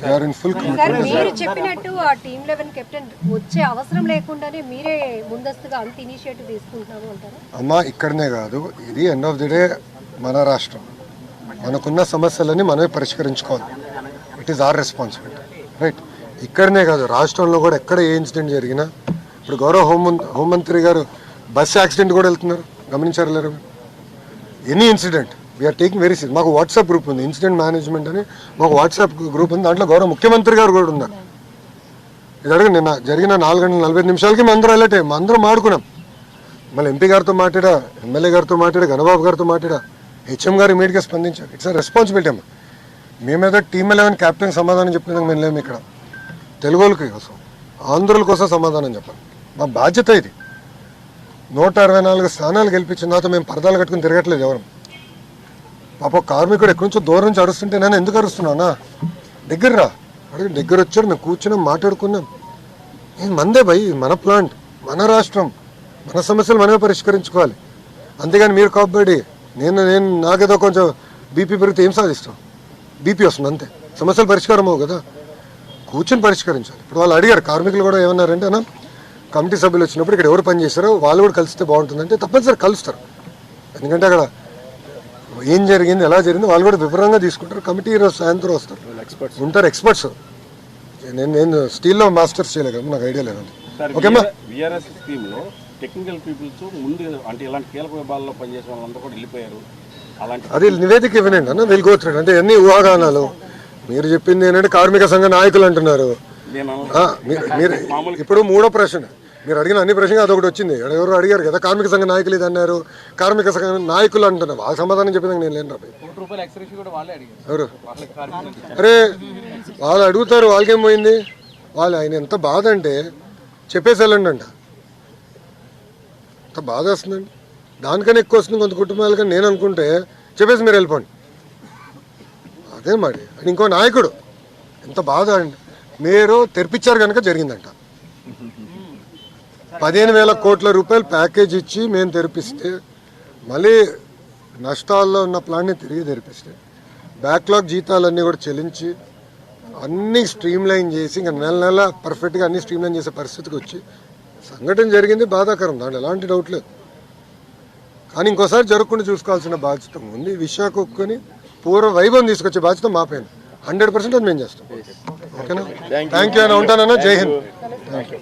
We are in full sir మీరు చెప్పినట్టు ఆ టీమ్ 11 కెప్టెన్ వచ్చే అవసరం లేకుండానే మీరే ముందస్తుగా అంత ఇనిషియేటివ్ తీసుకుంటున్నారు అంటారా? అమ్మా ఇక్కడనే కాదు, ఇది ఎండ్ ఆఫ్ ది డే మన రాష్ట్రం, మనకున్న సమస్యలని మనమే పరిష్కరించుకోవాలి. It is our responsibility, right? ఇక్కడనే కాదు, రాష్ట్రంలో కూడా ఎక్కడ ఏ ఇన్సిడెంట్ జరిగినా, ఇప్పుడు గౌరవ హోంమంత్రి గారు బస్ యాక్సిడెంట్ కూడా వెళ్తున్నారు, గమనించారు లేరు? Any incident we are taking very serious. మాకు వాట్సాప్ గ్రూప్ ఉంది, ఇన్సిడెంట్ మేనేజ్మెంట్ అని మాకు వాట్సాప్ గ్రూప్ ఉంది. దాంట్లో గౌరవ ముఖ్యమంత్రి గారు కూడా ఉన్నారు. ఇది అడగండి, నిన్న జరిగిన 4:45 మేము అందరూ అలర్ట్ అయ్యాం, అందరం ఆడుకున్నాం. మళ్ళీ ఎంపీ గారితో మాట్లాడా, ఎమ్మెల్యే గారితో మాట్లాడా, గణబాబు గారితో మాట్లాడా, హెచ్ఎం గారు ఇమీడియట్గా స్పందించారు. ఇట్స్ అ రెస్పాన్సిబిలిటీ అమ్మా. మేమేదో టీమ్ 11 క్యాప్టెన్ సమాధానం చెప్పినందుకు మేము లేము ఇక్కడ. తెలుగులకి కోసం, ఆంధ్రుల కోసం సమాధానం చెప్పాలి. మా బాధ్యత ఇది. 164 స్థానాలు గెలిపించిన తర్వాత మేము పరదాలు కట్టుకుని తిరగట్లేదు ఎవరు. పాప కార్మికుడు ఎక్కడి నుంచో దూరం నుంచి అరుస్తుంటే నేను ఎందుకు అరుస్తున్నానా? దగ్గర రా అడిగి, దగ్గర వచ్చాడు, మేము కూర్చున్నాం, మాట్లాడుకున్నాం. ఇది మందే భయ్, మన ప్లాంట్, మన రాష్ట్రం, మన సమస్యలు మనమే పరిష్కరించుకోవాలి. అంతేగాని మీరు కాబట్టి నాకేదో కొంచెం బీపీ పెరిగితే ఏం సాధిస్తాం? బీపీ వస్తుంది అంతే, సమస్యలు పరిష్కారం అవ్వు కదా. కూర్చొని పరిష్కరించాలి. ఇప్పుడు వాళ్ళు అడిగారు, కార్మికులు కూడా ఏమన్నారంటే అన్న, కమిటీ సభ్యులు వచ్చినప్పుడు ఇక్కడ ఎవరు పని చేస్తారో వాళ్ళు కూడా కలిస్తే బాగుంటుందంటే తప్పనిసరి కలుస్తారు. ఎందుకంటే అక్కడ ఏం జరిగింది, ఎలా జరిగింది వాళ్ళు కూడా వివరంగా తీసుకుంటారు. కమిటీ ఈరోజు సాయంత్రం వస్తారు, ఉంటారు ఎక్స్పర్ట్స్. నేను స్టీల్లో మాస్టర్స్ చేయలేదు కదా, నాకు ఐడియా లేదండి. ఓకేమ్మా. టెక్నికల్ పీపుల్స్ ముందు అంటే ఇలాంటి కీలక విభాగాల్లో పనిచేసే వాళ్ళందరూ కూడా వెళ్ళిపోయారు. అది నివేదిక ఇవ్వనండి అన్న, వీళ్ళు గోత్రుడు అంటే అన్ని ఊహాగానాలు. మీరు చెప్పింది ఏంటంటే కార్మిక సంఘ నాయకులు అంటున్నారు. మీరు ఇప్పుడు మూడో ప్రశ్న మీరు అడిగిన అన్ని ప్రశ్నలు అదొకటి వచ్చింది. ఎవరు అడిగారు కదా, కార్మిక సంఘ నాయకులు ఇది అన్నారు, కార్మిక సంఘ నాయకులు అంటున్నారు. వాళ్ళ సమాధానం చెప్పేదాకా నేను లేను. ఎవరు అరే వాళ్ళు అడుగుతారు, వాళ్ళకేం పోయింది? వాళ్ళు ఆయన ఎంత బాధ అంటే చెప్పేసి వెళ్ళండి అంట. ఎంత బాధ వస్తుందండి, దానికన్నా ఎక్కువ వస్తుంది కొంత కుటుంబాలకని నేను అనుకుంటే చెప్పేసి మీరు వెళ్ళిపోండి. అదే మరి. అని ఇంకో నాయకుడు ఎంత బాధ అండి, మీరు తెరిపించారు కనుక జరిగిందంట. 15,000 కోట్ల రూపాయలు ప్యాకేజ్ ఇచ్చి మేము తెరిపిస్తే, మళ్ళీ నష్టాల్లో ఉన్న ప్లాన్ని తిరిగి తెరిపిస్తే, బ్యాక్లాగ్ జీతాలన్నీ కూడా చెల్లించి అన్నీ స్ట్రీమ్లైన్ చేసి ఇంకా నెల పర్ఫెక్ట్గా అన్నీ స్ట్రీమ్లైన్ చేసే పరిస్థితికి వచ్చి సంఘటన జరిగింది. బాధాకరం, దాంట్లో ఎలాంటి డౌట్ లేదు. కానీ ఇంకోసారి జరగకుండా చూసుకోవాల్సిన బాధ్యత ఉంది. విశాఖని పూర్వ వైభవం తీసుకొచ్చే బాధ్యత మా పైన 100% అది మేము చేస్తాం. ఓకేనా? థ్యాంక్ యూ అని ఉంటానన్నా. జై హింద్. Thank you.